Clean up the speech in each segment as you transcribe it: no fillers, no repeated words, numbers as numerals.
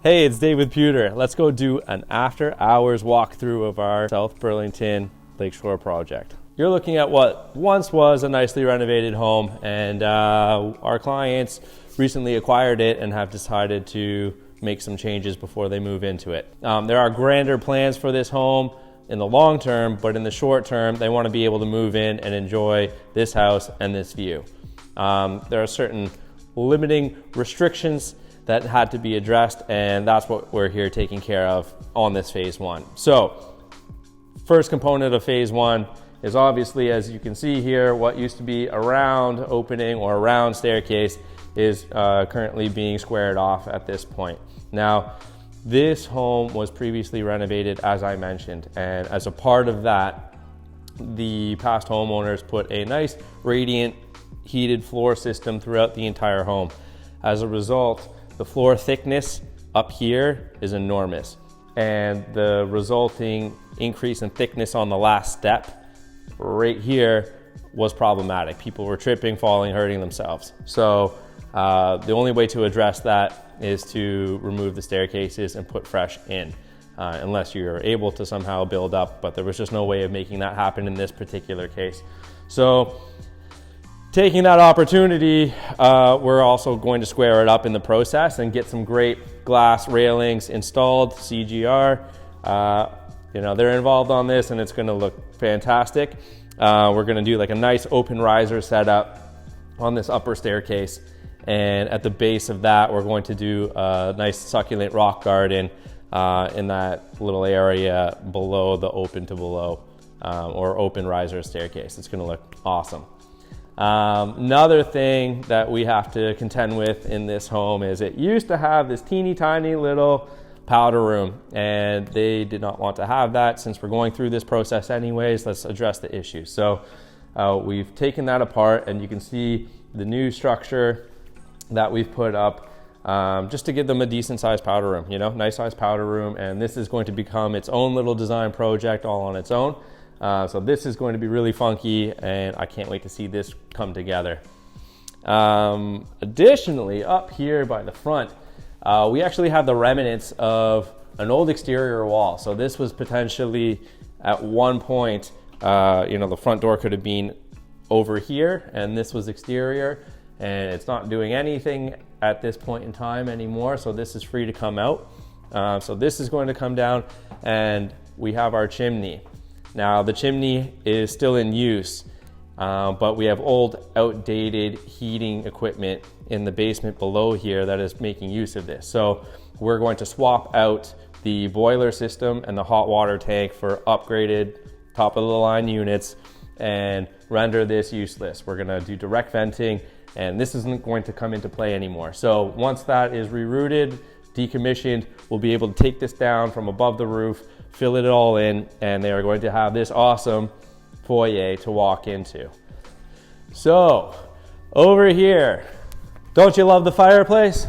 Hey, it's Dave with PEWTER. Let's go do an after hours walkthrough of our South Burlington Lakeshore project. You're looking at what once was a nicely renovated home, and our clients recently acquired it and have decided to make some changes before they move into it. There are grander plans for this home in the long term, but in the short term, they want to be able to move in and enjoy this house and this view. There are certain limiting restrictions that had to be addressed, and that's what we're here taking care of on this phase one. So, first component of phase one is obviously, as you can see here, what used to be a round opening or a round staircase is currently being squared off at this point. Now, this home was previously renovated, as I mentioned, and as a part of that, the past homeowners put a nice radiant heated floor system throughout the entire home. As a result, the floor thickness up here is enormous, and the resulting increase in thickness on the last step right here was problematic. People were tripping, falling, hurting themselves. So the only way to address that is to remove the staircases and put fresh in, unless you're able to somehow build up, but there was just no way of making that happen in this particular case. So taking that opportunity, we're also going to square it up in the process and get some great glass railings installed, CGR. They're involved on this and it's gonna look fantastic. We're gonna do like a nice open riser setup on this upper staircase. And at the base of that, we're going to do a nice succulent rock garden in that little area below the open to below or open riser staircase. It's gonna look awesome. Another thing that we have to contend with in this home is it used to have this teeny tiny little powder room, and they did not want to have that. Since we're going through this process anyways, let's address the issue. So we've taken that apart, and you can see the new structure that we've put up just to give them a decent sized powder room, nice sized powder room. And this is going to become its own little design project all on its own. So this is going to be really funky, and I can't wait to see this come together. Additionally, up here by the front, we actually have the remnants of an old exterior wall. So this was potentially at one point, the front door could have been over here, and this was exterior, and it's not doing anything at this point in time anymore. So this is free to come out. So this is going to come down, and we have our chimney. Now the chimney is still in use, but we have old outdated heating equipment in the basement below here that is making use of this. So we're going to swap out the boiler system and the hot water tank for upgraded top of the line units and render this useless. We're gonna do direct venting, and this isn't going to come into play anymore. So once that is rerouted, decommissioned, we'll be able to take this down from above the roof, fill it all in, and they are going to have this awesome foyer to walk into. So over here, don't you love the fireplace?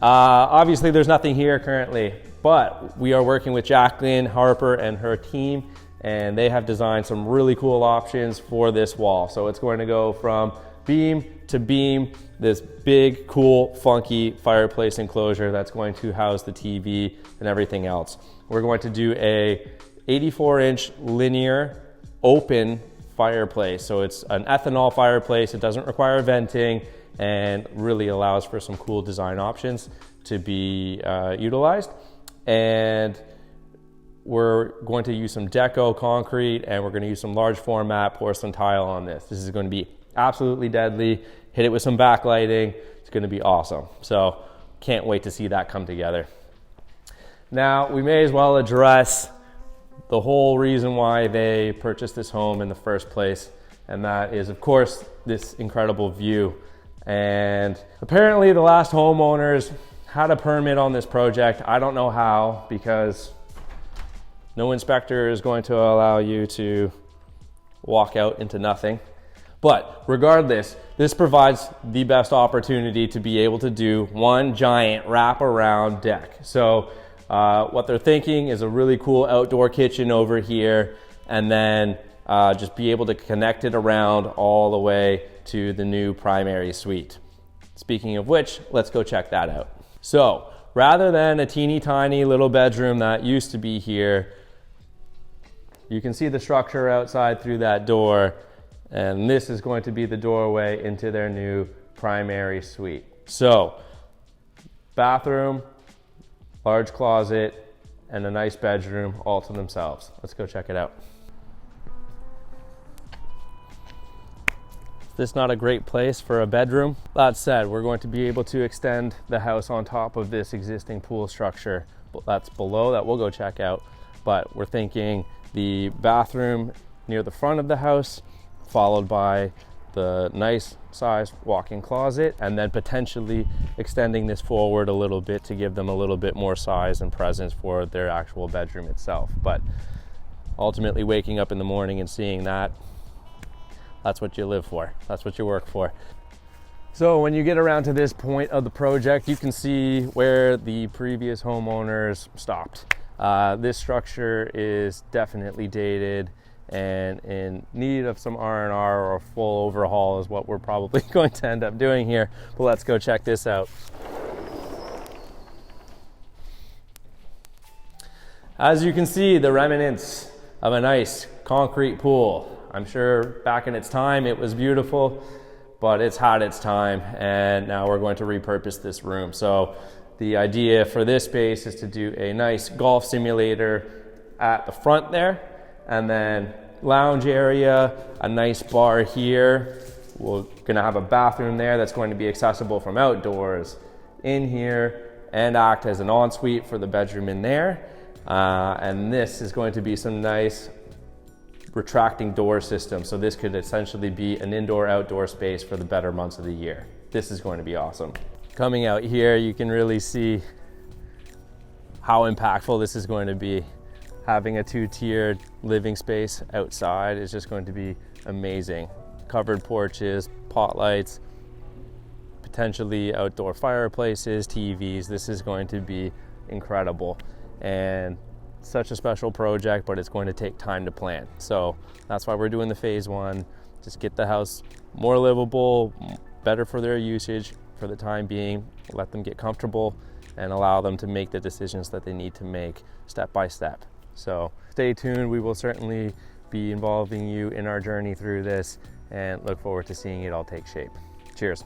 Obviously there's nothing here currently, but we are working with Jacqueline Harper and her team, and they have designed some really cool options for this wall. So it's going to go from beam to beam, this big, cool, funky fireplace enclosure that's going to house the TV and everything else. We're going to do a 84-inch linear open fireplace. So it's an ethanol fireplace. It doesn't require venting and really allows for some cool design options to be utilized. And we're going to use some deco concrete, and we're going to use some large format porcelain tile on this. This is going to be absolutely deadly. Hit it with some backlighting. It's going to be awesome. So can't wait to see that come together. Now, we may as well address the whole reason why they purchased this home in the first place, and that is, of course, this incredible view. And apparently the last homeowners had a permit on this project. I don't know how, because no inspector is going to allow you to walk out into nothing. But regardless, this provides the best opportunity to be able to do one giant wraparound deck. So what they're thinking is a really cool outdoor kitchen over here, and then just be able to connect it around all the way to the new primary suite. Speaking of which, let's go check that out. So rather than a teeny tiny little bedroom that used to be here, you can see the structure outside through that door, and this is going to be the doorway into their new primary suite. So, bathroom, large closet, and a nice bedroom all to themselves. Let's go check it out. Is this not a great place for a bedroom? That said, we're going to be able to extend the house on top of this existing pool structure that's below that we'll go check out. But we're thinking the bathroom near the front of the house, followed by the nice sized walk-in closet, and then potentially extending this forward a little bit to give them a little bit more size and presence for their actual bedroom itself. But ultimately waking up in the morning and seeing that, that's what you live for, that's what you work for. So when you get around to this point of the project, you can see where the previous homeowners stopped. This structure is definitely dated and in need of some R&R or a full overhaul is what we're probably going to end up doing here. But let's go check this out. As you can see, the remnants of a nice concrete pool. I'm sure back in its time it was beautiful, but it's had its time, and now we're going to repurpose this room. So the idea for this space is to do a nice golf simulator at the front there, and then lounge area, a nice bar here. We're gonna have a bathroom there that's going to be accessible from outdoors in here and act as an ensuite for the bedroom in there. And this is going to be some nice retracting door system. So this could essentially be an indoor-outdoor space for the better months of the year. This is going to be awesome. Coming out here, you can really see how impactful this is going to be. Having a two-tiered living space outside is just going to be amazing. Covered porches, pot lights, potentially outdoor fireplaces, TVs. This is going to be incredible and such a special project, but it's going to take time to plan. So that's why we're doing the phase one. Just get the house more livable, better for their usage for the time being, let them get comfortable and allow them to make the decisions that they need to make step by step. So stay tuned. We will certainly be involving you in our journey through this and look forward to seeing it all take shape. Cheers.